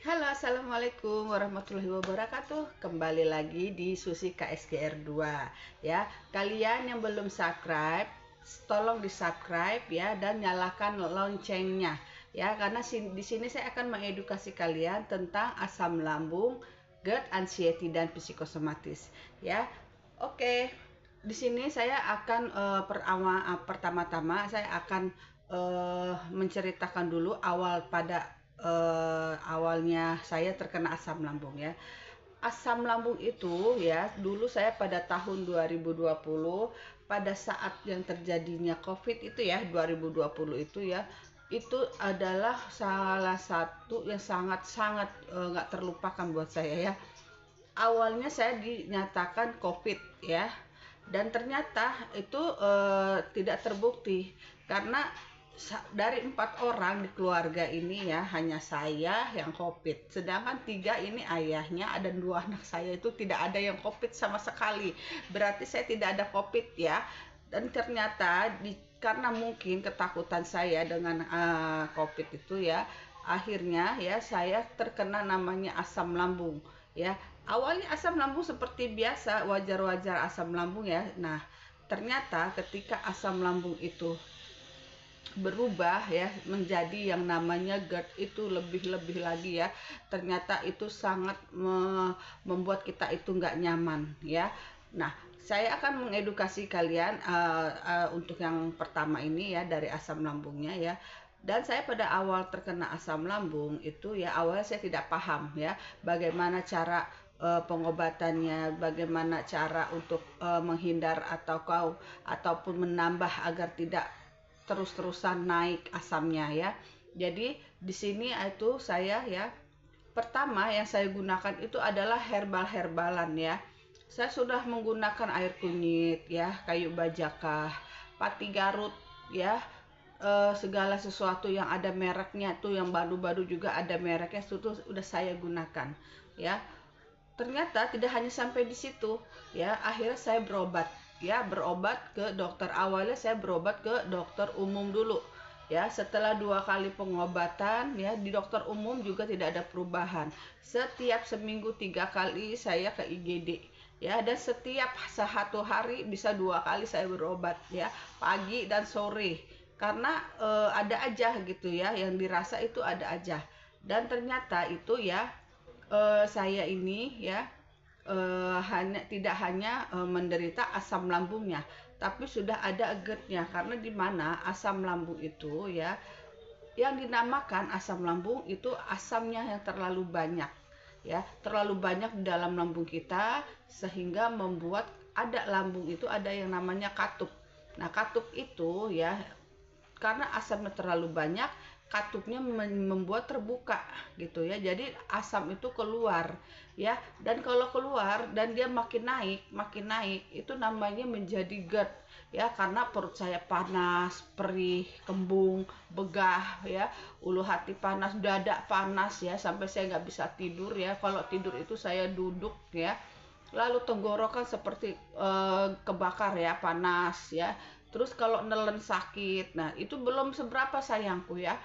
Halo, assalamualaikum warahmatullahi wabarakatuh. Kembali lagi di Susi KSGR 2 ya. Kalian yang belum subscribe, tolong di subscribe ya dan nyalakan loncengnya ya, karena di sini saya akan mengedukasi kalian tentang asam lambung, GERD, anxiety dan psikosomatis ya. Oke, di sini saya akan pertama-tama saya akan menceritakan dulu awalnya saya terkena asam lambung ya. Asam lambung itu ya, dulu saya pada tahun 2020 pada saat yang terjadinya Covid itu ya, 2020 itu ya, itu adalah salah satu yang sangat-sangat nggak terlupakan buat saya ya. Awalnya saya dinyatakan Covid ya, dan ternyata itu tidak terbukti karena dari 4 orang di keluarga ini ya, hanya saya yang Covid, sedangkan 3 ini ayahnya dan 2 anak saya itu tidak ada yang Covid sama sekali. Berarti saya tidak ada Covid ya. Dan ternyata karena mungkin ketakutan saya dengan Covid itu ya, akhirnya ya saya terkena namanya asam lambung ya. Awalnya asam lambung seperti biasa, wajar-wajar asam lambung ya. Nah, ternyata ketika asam lambung itu berubah ya menjadi yang namanya GERD, itu lebih-lebih lagi ya. Ternyata itu sangat membuat kita itu nggak nyaman ya. Nah, saya akan mengedukasi kalian untuk yang pertama ini ya, dari asam lambungnya ya. Dan saya pada awal terkena asam lambung itu ya, awalnya saya tidak paham ya bagaimana cara pengobatannya, bagaimana cara untuk menghindar ataupun menambah agar tidak terus-terusan naik asamnya ya. Jadi di sini itu saya ya, pertama yang saya gunakan itu adalah herbal-herbalan ya. Saya sudah menggunakan air kunyit ya, kayu bajakah, pati garut ya, segala sesuatu yang ada mereknya tuh, yang badu-badu juga ada mereknya, itu tuh udah saya gunakan ya. Ternyata tidak hanya sampai di situ ya, akhirnya saya berobat ya, berobat ke dokter. Awalnya saya berobat ke dokter umum dulu ya. Setelah 2 kali pengobatan ya di dokter umum juga tidak ada perubahan. Setiap seminggu 3 kali saya ke IGD ya, dan setiap 1 hari bisa 2 kali saya berobat ya, pagi dan sore, karena ada aja gitu ya, yang dirasa itu ada aja. Dan ternyata itu ya, saya ini ya, tidak hanya menderita asam lambungnya, tapi sudah ada GERD-nya. Karena di mana asam lambung itu ya, yang dinamakan asam lambung itu asamnya yang terlalu banyak ya, terlalu banyak di dalam lambung kita, sehingga membuat ada lambung itu ada yang namanya katup. Nah, katup itu ya, karena asamnya terlalu banyak, katupnya membuat terbuka gitu ya, jadi asam itu keluar ya. Dan kalau keluar dan dia makin naik itu namanya menjadi GERD ya, karena perut saya panas, perih, kembung, begah ya, ulu hati panas, dada panas ya, sampai saya nggak bisa tidur ya. Kalau tidur itu saya duduk ya, lalu tenggorokan seperti kebakar ya, panas ya. Terus kalau nelen sakit. Nah, itu belum seberapa sayangku ya.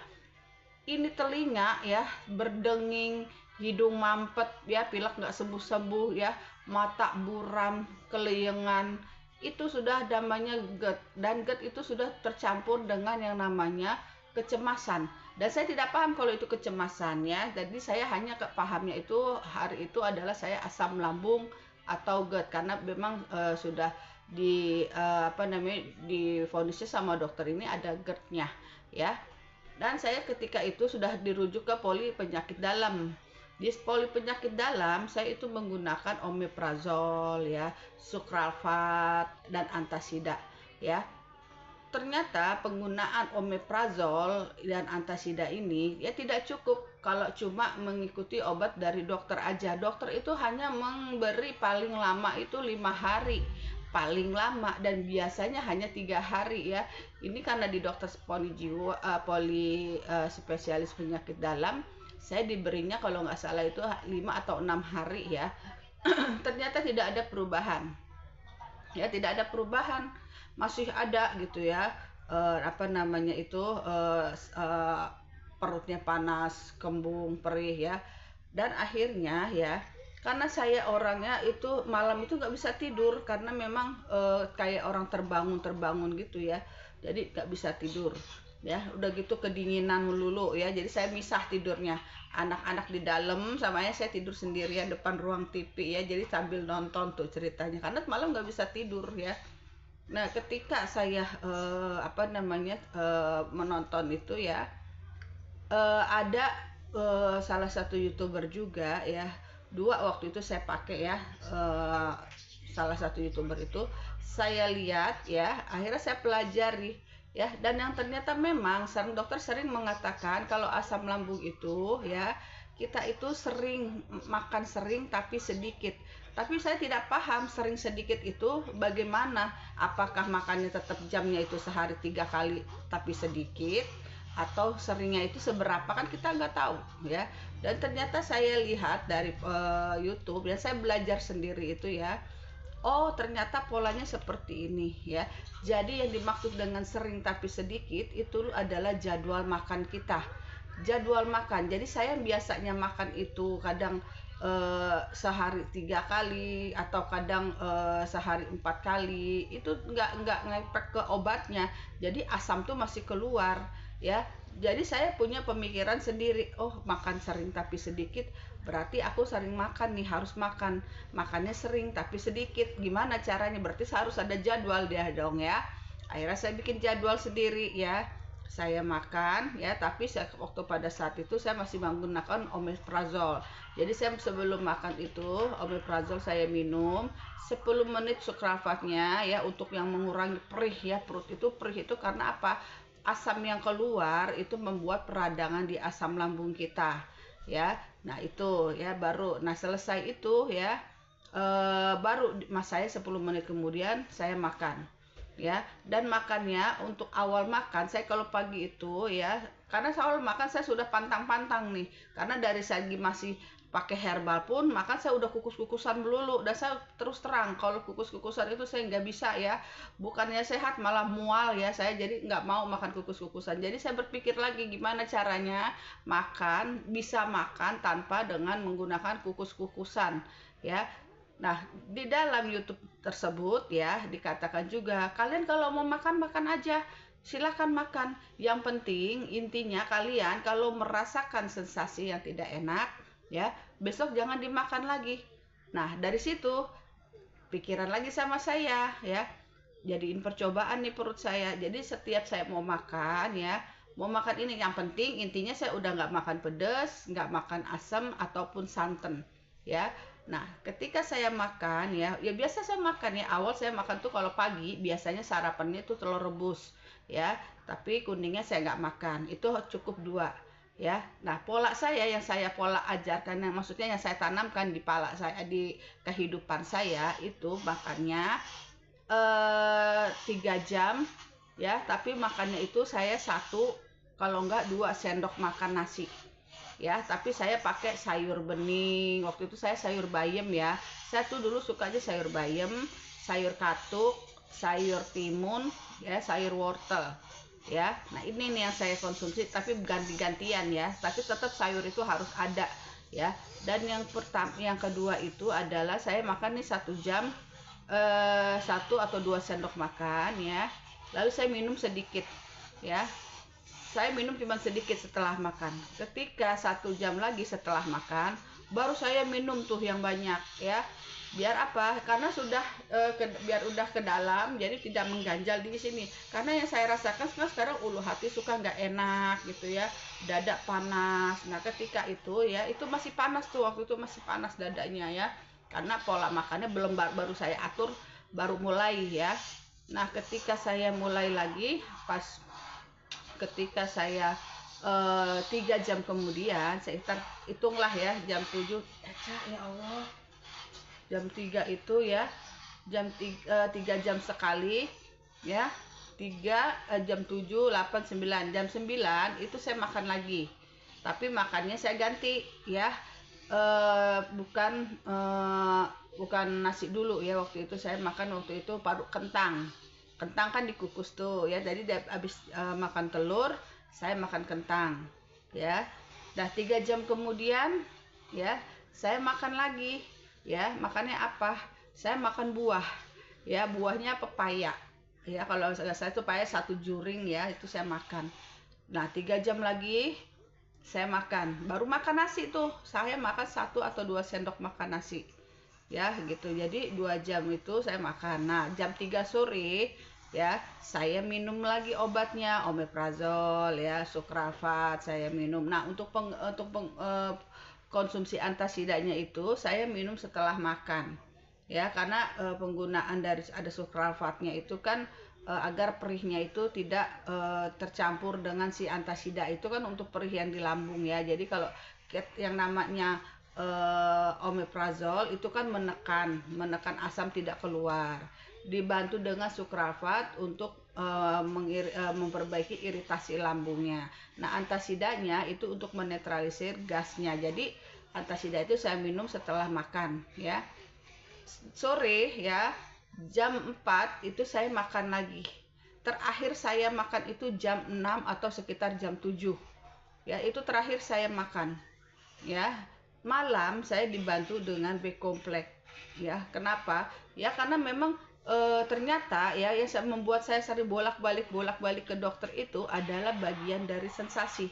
Ini telinga ya berdenging, hidung mampet ya, pilek nggak sembuh-sembuh ya, mata buram, keleyengan. Itu sudah namanya GERD, dan GERD itu sudah tercampur dengan yang namanya kecemasan. Dan saya tidak paham kalau itu kecemasan ya. Jadi saya hanya pahamnya itu hari itu adalah saya asam lambung atau GERD, karena memang sudah divonisnya sama dokter ini ada GERD-nya ya. Dan saya ketika itu sudah dirujuk ke poli penyakit dalam. Di poli penyakit dalam saya itu menggunakan omeprazol ya, sukralfat dan antasida ya. Ternyata penggunaan omeprazol dan antasida ini ya tidak cukup kalau cuma mengikuti obat dari dokter aja. Dokter itu hanya memberi paling lama itu 5 hari, paling lama, dan biasanya hanya 3 hari ya. Ini karena di dokter poli spesialis penyakit dalam, saya diberinya kalau nggak salah itu 5 atau 6 hari ya. Ternyata tidak ada perubahan ya, tidak ada perubahan, masih ada gitu ya, apa namanya itu, perutnya panas, kembung, perih ya. Dan akhirnya ya, karena saya orangnya itu malam itu nggak bisa tidur karena memang kayak orang terbangun gitu ya, jadi nggak bisa tidur ya. Udah gitu kedinginan melulu ya, jadi saya misah tidurnya, anak-anak di dalam, samanya saya tidur sendirian depan ruang TV ya, jadi sambil nonton tuh ceritanya karena malam nggak bisa tidur ya. Nah, ketika saya menonton itu ya, ada salah satu youtuber juga ya, dua waktu itu saya pakai ya, salah satu youtuber itu saya lihat ya, akhirnya saya pelajari ya, dan yang ternyata memang dokter sering mengatakan kalau asam lambung itu ya, kita itu sering makan sering tapi sedikit. Tapi saya tidak paham sering sedikit itu bagaimana, apakah makannya tetap jamnya itu sehari 3 kali tapi sedikit, atau seringnya itu seberapa, kan kita nggak tahu ya. Dan ternyata saya lihat dari YouTube ya, saya belajar sendiri itu ya, oh ternyata polanya seperti ini ya. Jadi yang dimaksud dengan sering tapi sedikit itu adalah jadwal makan kita, jadwal makan. Jadi saya biasanya makan itu kadang sehari 3 kali atau kadang sehari 4 kali, itu nggak ngefek ke obatnya, jadi asam tuh masih keluar ya. Jadi saya punya pemikiran sendiri, oh makan sering tapi sedikit berarti aku sering makan nih, harus makannya sering tapi sedikit. Gimana caranya? Berarti harus ada jadwal dia dong ya. Akhirnya saya bikin jadwal sendiri ya, saya makan ya, tapi waktu pada saat itu saya masih menggunakan omeprazol. Jadi saya sebelum makan itu omeprazol saya minum 10 menit sukrafatnya ya, untuk yang mengurangi perih ya, perut itu perih itu karena apa? Asam yang keluar itu membuat peradangan di asam lambung kita ya. Nah itu ya baru, nah selesai itu ya, baru mas saya 10 menit kemudian saya makan ya. Dan makannya untuk awal makan saya kalau pagi itu ya, karena awal makan saya sudah pantang-pantang nih, karena dari segi masih pakai herbal pun makan saya udah kukus-kukusan melulu. Dan saya terus terang kalau kukus-kukusan itu saya nggak bisa ya, bukannya sehat malah mual ya saya, jadi nggak mau makan kukus-kukusan. Jadi saya berpikir lagi gimana caranya bisa makan tanpa dengan menggunakan kukus-kukusan ya. Nah, di dalam YouTube tersebut ya dikatakan juga, kalian kalau mau makan makan aja, silakan makan. Yang penting intinya kalian kalau merasakan sensasi yang tidak enak ya, besok jangan dimakan lagi. Nah, dari situ pikiran lagi sama saya ya, jadiin percobaan nih perut saya. Jadi setiap saya mau makan ya, mau makan ini, yang penting intinya saya udah nggak makan pedas, nggak makan asam ataupun santan ya. Nah, ketika saya makan ya, ya biasa saya makan ya. Awal saya makan tuh kalau pagi biasanya sarapannya tuh telur rebus ya. Tapi kuningnya saya nggak makan. Itu cukup 2 ya. Nah, pola saya yang saya pola ajarkan, yang maksudnya yang saya tanamkan di pala saya, di kehidupan saya itu makannya 3 jam ya. Tapi makannya itu saya satu, kalau enggak 2 sendok makan nasi ya. Tapi saya pakai sayur bening, waktu itu saya sayur bayam ya. Saya tuh dulu suka aja sayur bayam, sayur katuk, sayur timun ya, sayur wortel ya. Nah ini nih yang saya konsumsi, tapi ganti-gantian ya, tapi tetap sayur itu harus ada ya. Dan yang kedua itu adalah saya makan nih 1 jam 1 atau 2 sendok makan ya, lalu saya minum sedikit ya. Saya minum cuma sedikit setelah makan. Ketika 1 jam lagi setelah makan, baru saya minum tuh yang banyak ya. Biar apa? Karena sudah biar udah ke dalam, jadi tidak mengganjal di sini. Karena yang saya rasakan sekarang ulu hati suka nggak enak gitu ya, dada panas. Nah ketika itu ya, itu masih panas tuh, waktu itu masih panas dadanya ya. Karena pola makannya belum, baru saya atur, baru mulai ya. Nah ketika saya mulai lagi, ketika saya 3 jam kemudian, saya hitunglah ya, jam 7, ya Allah, jam 3 itu ya, 3 jam sekali ya, 3 jam 7, 8, 9, jam 9 itu saya makan lagi. Tapi makannya saya ganti ya, bukan nasi dulu ya. Waktu itu saya makan, waktu itu paru kentang kan dikukus tuh ya. Jadi habis makan telur, saya makan kentang ya. Nah 3 jam kemudian ya saya makan lagi. Ya, makannya apa? Saya makan buah. Ya, buahnya pepaya. Ya, kalau saya itu pepaya 1 juring ya, itu saya makan. Nah, 3 jam lagi saya makan. Baru makan nasi tuh. Saya makan 1 atau 2 sendok makan nasi. Ya, gitu. Jadi 2 jam itu saya makan. Nah, jam 3 sore ya, saya minum lagi obatnya, omeprazol ya, sukrafat saya minum. Nah, konsumsi antasidanya itu saya minum setelah makan. Ya, karena penggunaan dari ada sukrafatnya itu kan agar perihnya itu tidak tercampur dengan si antasida itu kan untuk perih yang di lambung ya. Jadi kalau yang namanya omeprazol itu kan menekan asam tidak keluar, dibantu dengan sukrafat untuk memperbaiki iritasi lambungnya. Nah, antasidanya itu untuk menetralisir gasnya. Jadi antasida itu saya minum setelah makan ya. Sore ya, jam 4 itu saya makan lagi. Terakhir saya makan itu jam 6 atau sekitar jam 7. Ya, itu terakhir saya makan. Ya, malam saya dibantu dengan B-kompleks. Ya, kenapa? Ya, karena memang ternyata ya yang membuat saya sering bolak-balik ke dokter itu adalah bagian dari sensasi.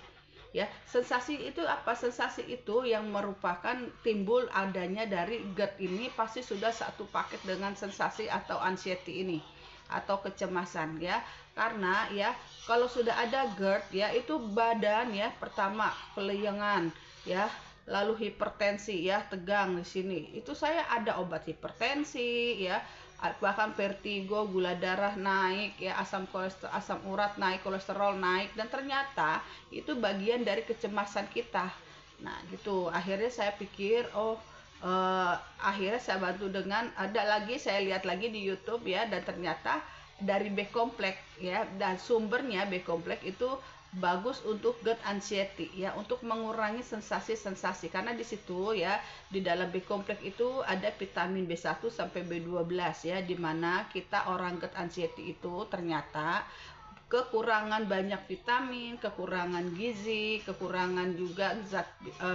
Ya, sensasi itu apa? Sensasi itu yang merupakan timbul adanya dari GERD ini pasti sudah satu paket dengan sensasi atau anxiety ini atau kecemasan ya. Karena ya kalau sudah ada GERD ya itu badan ya pertama peleyengan ya, lalu hipertensi ya, tegang di sini. Itu saya ada obat hipertensi ya, bahkan vertigo, gula darah naik ya, asam urat naik, kolesterol naik, dan ternyata itu bagian dari kecemasan kita. Nah, gitu. Akhirnya saya pikir, akhirnya saya bantu dengan ada lagi saya lihat lagi di YouTube ya, dan ternyata dari B-kompleks ya, dan sumbernya B-kompleks itu bagus untuk GERD anxiety ya, untuk mengurangi sensasi-sensasi karena di situ ya di dalam B-kompleks itu ada vitamin B1 sampai B12 ya, dimana kita orang GERD anxiety itu ternyata kekurangan banyak vitamin, kekurangan gizi, kekurangan juga zat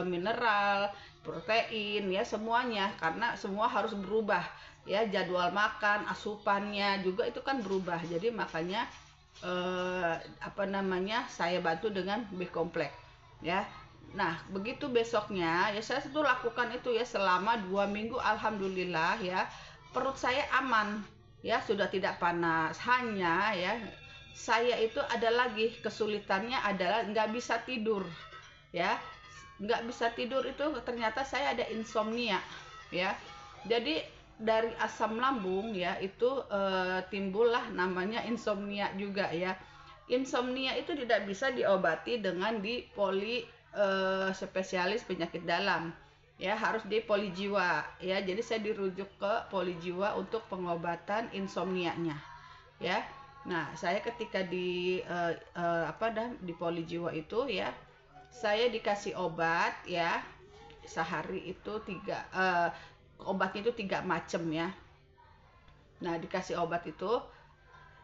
mineral, protein ya, semuanya karena semua harus berubah ya, jadwal makan, asupannya juga itu kan berubah. Jadi makanya saya bantu dengan B-kompleks ya. Nah, begitu besoknya ya saya itu lakukan itu ya selama 2 minggu, alhamdulillah ya perut saya aman ya, sudah tidak panas. Hanya ya saya itu ada lagi kesulitannya adalah nggak bisa tidur ya, nggak bisa tidur itu ternyata saya ada insomnia ya. Jadi dari asam lambung ya itu timbullah namanya insomnia juga ya. Insomnia itu tidak bisa diobati dengan di spesialis penyakit dalam ya, harus di polijiwa ya. Jadi saya dirujuk ke polijiwa untuk pengobatan insomnianya ya. Nah, saya ketika di polijiwa itu ya, saya dikasih obat ya, sehari itu obatnya itu 3 macam ya. Nah, dikasih obat itu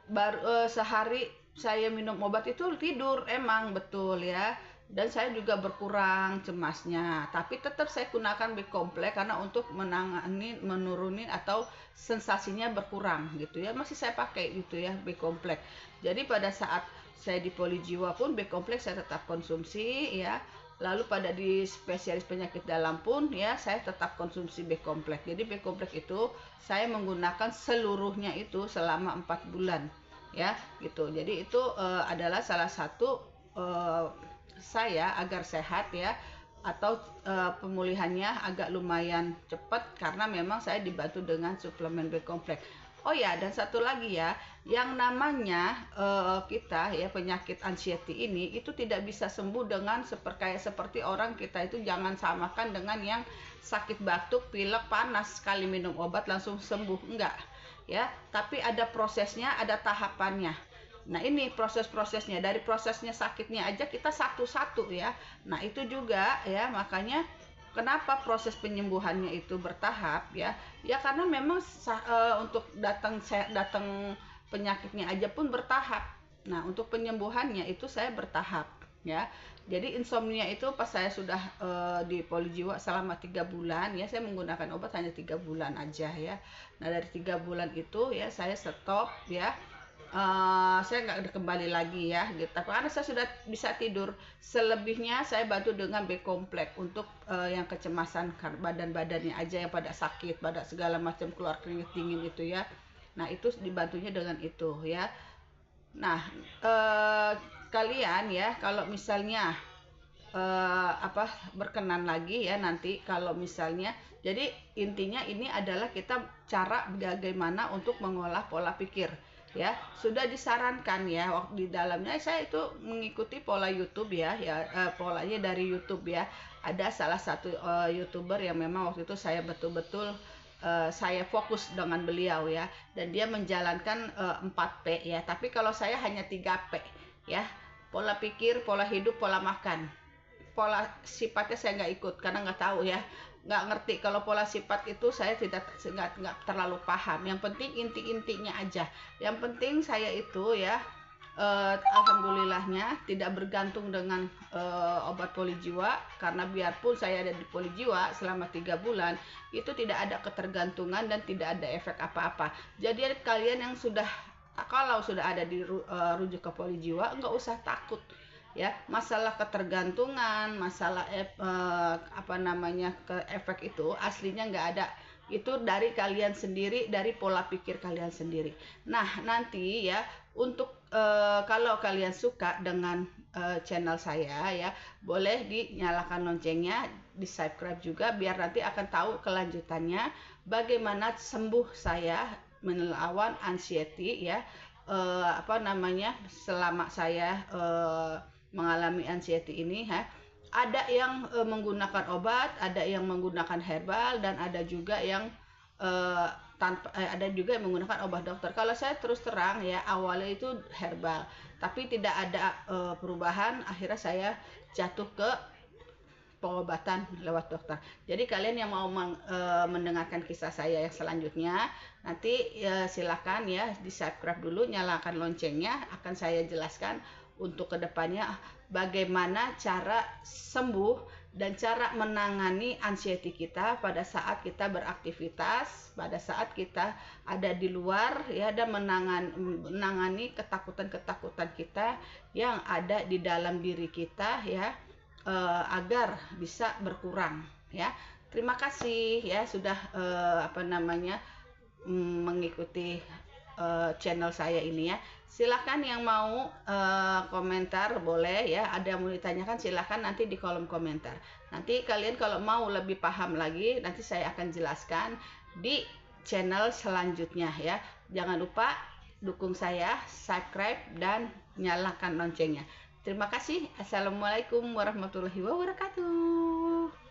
baru sehari saya minum obat itu tidur emang betul ya, dan saya juga berkurang cemasnya, tapi tetap saya gunakan B-kompleks karena untuk menurunin atau sensasinya berkurang gitu ya, masih saya pakai gitu ya B-kompleks. Jadi pada saat saya di polijiwa pun B-kompleks saya tetap konsumsi ya, lalu pada di spesialis penyakit dalam pun ya saya tetap konsumsi B-kompleks. Jadi B-kompleks itu saya menggunakan seluruhnya itu selama 4 bulan ya gitu. Jadi itu adalah salah satu saya agar sehat ya, atau pemulihannya agak lumayan cepat karena memang saya dibantu dengan suplemen B-kompleks. Oh ya, dan satu lagi ya, yang namanya kita ya penyakit anxiety ini itu tidak bisa sembuh dengan seperti orang kita itu, jangan samakan dengan yang sakit batuk, pilek, panas sekali minum obat langsung sembuh, enggak ya, tapi ada prosesnya, ada tahapannya. Nah, ini proses-prosesnya, dari prosesnya sakitnya aja kita satu-satu ya. Nah, itu juga ya, makanya kenapa proses penyembuhannya itu bertahap ya? Ya karena memang untuk datang penyakitnya aja pun bertahap. Nah, untuk penyembuhannya itu saya bertahap ya. Jadi insomnia itu pas saya sudah di Polijiwa selama 3 bulan ya, saya menggunakan obat hanya 3 bulan aja ya. Nah dari 3 bulan itu ya saya stop ya. Saya nggak kembali lagi ya gitu, karena saya sudah bisa tidur. Selebihnya saya bantu dengan B kompleks untuk yang kecemasan badan-badannya aja yang pada sakit, pada segala macam keluar keringat dingin itu ya. Nah itu dibantunya dengan itu ya. Nah, kalian ya kalau misalnya berkenan lagi ya nanti kalau misalnya, jadi intinya ini adalah kita cara bagaimana untuk mengolah pola pikir ya. Sudah disarankan ya waktu di dalamnya saya itu mengikuti pola YouTube ya, polanya dari YouTube ya. Ada salah satu YouTuber yang memang waktu itu saya betul-betul saya fokus dengan beliau ya, dan dia menjalankan 4P ya, tapi kalau saya hanya 3P ya, pola pikir, pola hidup, pola makan. Pola sifatnya saya nggak ikut karena nggak tahu ya, nggak ngerti. Kalau pola sifat itu saya nggak terlalu paham. Yang penting inti-intinya aja. Yang penting saya itu ya, alhamdulillahnya tidak bergantung dengan obat Polijiwa, karena biarpun saya ada di Polijiwa selama 3 bulan itu tidak ada ketergantungan dan tidak ada efek apa-apa. Jadi kalian yang sudah, kalau sudah ada di rujuk ke Polijiwa, nggak usah takut ya. Masalah ketergantungan, masalah ke efek itu aslinya nggak ada. Itu dari kalian sendiri, dari pola pikir kalian sendiri. Nah nanti ya, untuk kalau kalian suka dengan channel saya ya, boleh dinyalakan loncengnya, di subscribe juga, biar nanti akan tahu kelanjutannya bagaimana sembuh saya melawan anxiety ya. Selama saya mengalami anxiety ini ya, ada yang menggunakan obat, ada yang menggunakan herbal, dan ada juga yang ada juga yang menggunakan obat dokter. Kalau saya terus terang ya, awalnya itu herbal, tapi tidak ada perubahan, akhirnya saya jatuh ke pengobatan lewat dokter. Jadi kalian yang mau mendengarkan kisah saya yang selanjutnya, nanti silakan ya di subscribe dulu, nyalakan loncengnya, akan saya jelaskan untuk kedepannya bagaimana cara sembuh dan cara menangani anxiety kita pada saat kita beraktivitas, pada saat kita ada di luar ya, dan menangani ketakutan-ketakutan kita yang ada di dalam diri kita ya, agar bisa berkurang ya. Terima kasih ya sudah mengikuti channel saya ini ya. Silakan yang mau komentar boleh ya, ada yang mau ditanyakan silakan nanti di kolom komentar. Nanti kalian kalau mau lebih paham lagi, nanti saya akan jelaskan di channel selanjutnya ya. Jangan lupa dukung saya, subscribe dan nyalakan loncengnya. Terima kasih. Assalamualaikum warahmatullahi wabarakatuh.